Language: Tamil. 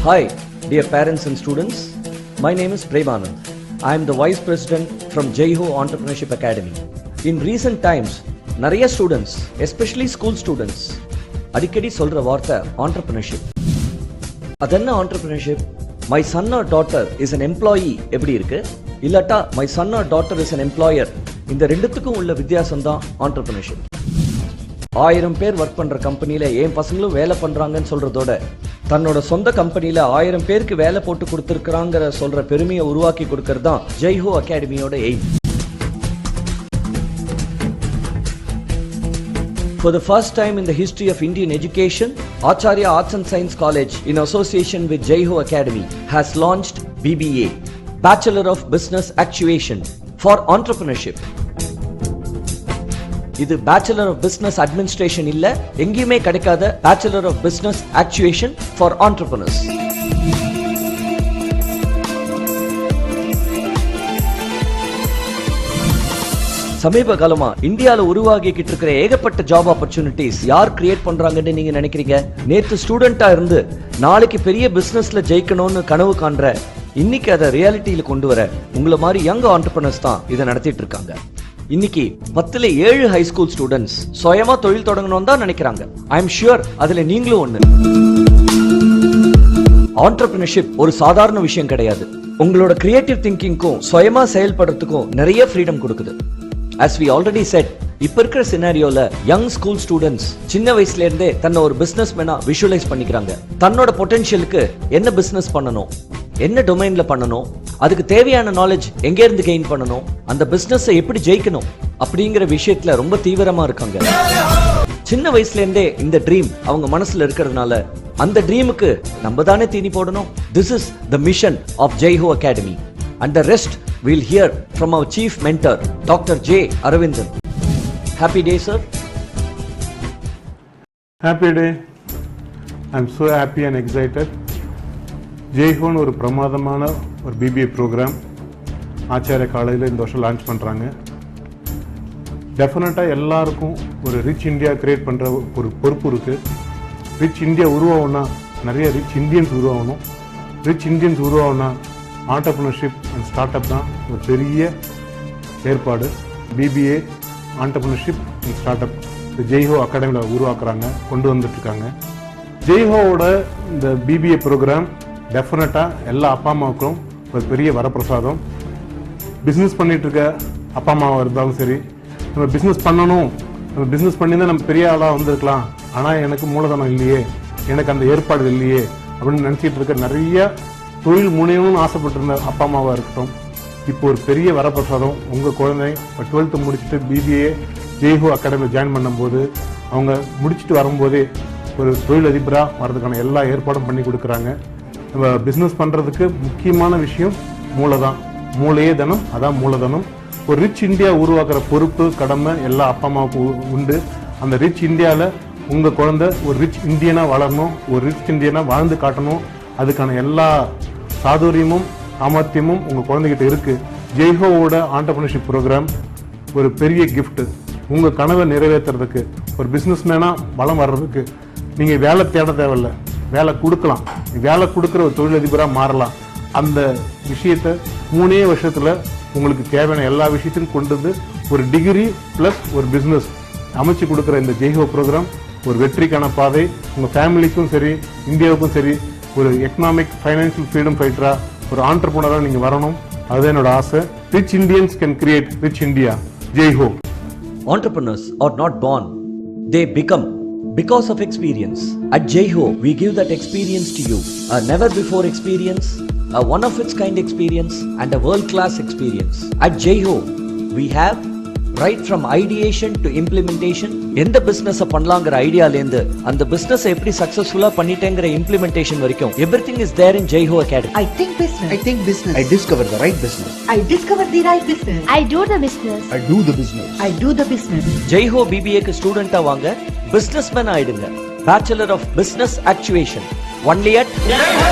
Hi, dear parents and students. My name is Premanand. I am the Vice President from Jaiho Entrepreneurship Academy. In recent times, நிறைய students, especially school students, அடிக்கடி சொல்ற வார்த்தை entrepreneurship. அதென்ன entrepreneurship? My son or daughter is an employee எப்படி இருக்கு? இல்லாட்டா my son or daughter is an employer. இந்த ரெண்டுத்துக்கும் உள்ள வித்தியாசம் தான் entrepreneurship. 1000 பேர் ஒர்க் பண்ற கம்பெனில என் பசங்களும் வேலை பண்றாங்கன்னு சொல்றதோட தன்னோட சொந்த கம்பெனில 1000 பேருக்கு வேலை போட்டு கொடுத்திருக்காங்கற சொல்ற பெருமையை உருவாக்கி கொடுக்கிறது தான் Jai Ho அகாடமியோட aim. For the first time in the history of Indian education, Acharya Arts and Science College in association with Jaiho Academy has launched BBA, Bachelor of Business Actuation for Entrepreneurship. இது பேச்சுலர் ஆஃப் பிசினஸ் அட்மினிஸ்ட்ரேஷன் இல்ல, எங்கேயுமே கிடைக்காத bachelor of business actuation for entrepreneurs. சமீப காலமா இந்தியால உருவாகிக்கிட்டு இருக்கிற ஏகப்பட்ட ஜாப் ஆப்பர்ச்சுனிட்டிஸ் யார் கிரியேட் பண்றாங்கன்னு நீங்க நினைக்கிறீங்க? நேத்து ஸ்டூடெண்டா இருந்து நாளைக்கு பெரிய பிசினஸ்ல ஜெயிக்கணும்னு கனவு காண்ற இன்னைக்கு அதை ரியாலிட்டியில கொண்டு வர உங்களை மாதிரி யங் ஆண்டர்பிரனர்ஸ் தான் இதை நடத்திட்டு இருக்காங்க. இன்னைக்கு 10ல 7 ஹை ஸ்கூல் ஸ்டூடெண்ட்ஸ் சுயமா தொழில் தொடங்கணும்னு தான் நினைக்கிறாங்க. ஐ எம் ஷூர் அதுல நீங்களும் ஒண்ணு. ஆண்டர்பிரினர்ஷிப் ஒரு சாதாரண விஷயம் கிடையாது. உங்களோட கிரியேட்டிவ் திங்கிங்க்கும் சுயமா செயல்படுறதுக்கும் நிறைய ஃப்ரீடம் கொடுக்குது. as we already said, இப்ப இருக்கிற சினாரியோல யங் ஸ்கூல் ஸ்டூடெண்ட்ஸ் சின்ன வயசுல இருந்தே தன்னை ஒரு பிசினஸ் மேனா விஷுவலைஸ் பண்ணிக்கிறாங்க. தன்னோட பொட்டன்ஷியலுக்கு என்ன பிசினஸ் பண்ணணும், என்ன டொமைன்ல பண்ணணும், அதுக்கு தேவையான நாலேஜ் எங்க இருந்து கெயின் பண்ணணும், அந்த பிசினஸ் எப்படி ஜெயிக்கணும் அப்படிங்கிற விஷயத்துல ரொம்ப தீவிரமா இருக்காங்க. சின்ன வயசுல இருந்தே இந்த ட்ரீம் அவங்க மனசுல இருக்கிறதுனால அந்த ட்ரீமுக்கு நம்ம தானே தீனி போடணும். This is the mission of Jaiho Academy and the rest we'll hear from our chief mentor Dr. J. Aravindan. Happy day, sir. Happy day. I'm so happy and excited. ஜெய்ஹோன்னு ஒரு பிரமாதமான ஒரு பிபிஏ ப்ரோக்ராம் ஆச்சாரிய காலேஜில் இந்த வருஷம் லான்ச் பண்ணுறாங்க. டெஃபினட்டாக எல்லாருக்கும் ஒரு ரிச் இந்தியா கிரியேட் பண்ணுற ஒரு பொறுப்பு இருக்குது. ரிச் இந்தியா உருவாகணும்னா நிறைய ரிச் இந்தியன்ஸ் உருவாகணும். ரிச் இந்தியன்ஸ் உருவாகணும்னா ஆண்டர்பிரினர்ஷிப் அண்ட் ஸ்டார்ட் அப் தான் ஒரு பெரிய ஏற்பாடு. BBA entrepreneurship and start up இந்த ஜெய்ஹோ அகாடமியில் உருவாக்குறாங்க, கொண்டு வந்துட்டுருக்காங்க. ஜெய்ஹோவோட இந்த பிபிஏ ப்ரோக்ராம் டெஃபினட்டாக எல்லா அப்பா அம்மாவுக்கும் ஒரு பெரிய வரப்பிரசாதம். பிஸ்னஸ் பண்ணிட்டு இருக்க அப்பா அம்மாவாக இருந்தாலும் சரி, நம்ம பிஸ்னஸ் பண்ணணும், நம்ம பிஸ்னஸ் பண்ணி தான் நம்ம பெரிய ஆளாக வந்திருக்கலாம், ஆனால் எனக்கு மூலதனம் இல்லையே, எனக்கு அந்த ஏற்பாடு இல்லையே அப்படின்னு நினச்சிட்டு இருக்க நிறைய தொழில் முனையணும்னு ஆசைப்பட்டிருந்த அப்பா அம்மாவாக இருக்கட்டும், இப்போ ஒரு பெரிய வரப்பிரசாதம். உங்கள் குழந்தை இப்போ 12th முடிச்சுட்டு பிபிஏ ஜெய்ஹோ அகாடமியில் ஜாயின் பண்ணும்போது அவங்க முடிச்சுட்டு வரும்போதே ஒரு தொழிலதிபராக வர்றதுக்கான எல்லா ஏற்பாடும் பண்ணி கொடுக்குறாங்க. நம்ம பிஸ்னஸ் பண்ணுறதுக்கு முக்கியமான விஷயம் மூலதான். மூளையே தனம், அதான் மூலதனம். ஒரு ரிச் இந்தியா உருவாக்குற பொறுப்பு கடமை எல்லா அப்பா அம்மாவுக்கும் உண்டு. அந்த ரிச் இந்தியாவில் உங்கள் குழந்தை ஒரு ரிச் இந்தியனாக வளரணும், ஒரு ரிச் இந்தியனாக வாழ்ந்து காட்டணும். அதுக்கான எல்லா சாதுரியமும் சாமர்த்தியமும் உங்கள் குழந்தைகிட்ட இருக்குது. ஜெய்ஹோவோட ஆண்டர்பிரினர்ஷிப் ப்ரோக்ராம் ஒரு பெரிய கிஃப்ட். உங்கள் கனவை நிறைவேற்றுறதுக்கு, ஒரு பிஸ்னஸ் மேனாக வளம் வர்றதுக்கு நீங்கள் வேலை தேட தேவையில்லை, வேலை கொடுக்கலாம். வேலை கொடுக்குற ஒரு தொழிலதிபராக மாறலாம். அந்த விஷயத்தை 3 வருஷத்தில் உங்களுக்கு தேவையான எல்லா விஷயத்தையும் கொண்டு வந்து ஒரு டிகிரி ப்ளஸ் ஒரு பிஸ்னஸ் அமைச்சு கொடுக்குற இந்த ஜெய்ஹோ ப்ரோக்ராம் ஒரு வெற்றிக்கான பாதை. உங்கள் ஃபேமிலிக்கும் சரி, இந்தியாவுக்கும் சரி, ஒரு எக்கனாமிக் ஃபைனான்சியல் ஃப்ரீடம் ஃபைட்டராக, ஒரு ஆண்டர்பிரினராக நீங்கள் வரணும். அதுதான் என்னோட ஆசை. Rich Indians can create rich India. Jaiho. Entrepreneurs are not born, they become because of experience. At Jaiho, we give that experience to you. A never before experience, a one of its kind experience, and a world class experience. At Jaiho, we have right from ideation to implementation. எந்த பிசினஸ் பண்ணலாங்கிற ஐடியால இருந்து அந்த பிசினஸ் எப்படி சக்சஸ்ஃபுல்லா பண்ணிட்டேங்கிற இம்ப்ளிமெண்டேஷன் வரைக்கும் everything is there in Jaiho Academy. I think business. I think business. I discover the right business. I discover the right business. I do the business. I do the business. I do the business. Jaiho BBA க்கு ஸ்டூடெண்டா வாங்க, பிசினஸ்மேன் ஆயிடுங்க. Bachelor of Business Actuation only at Jaiho.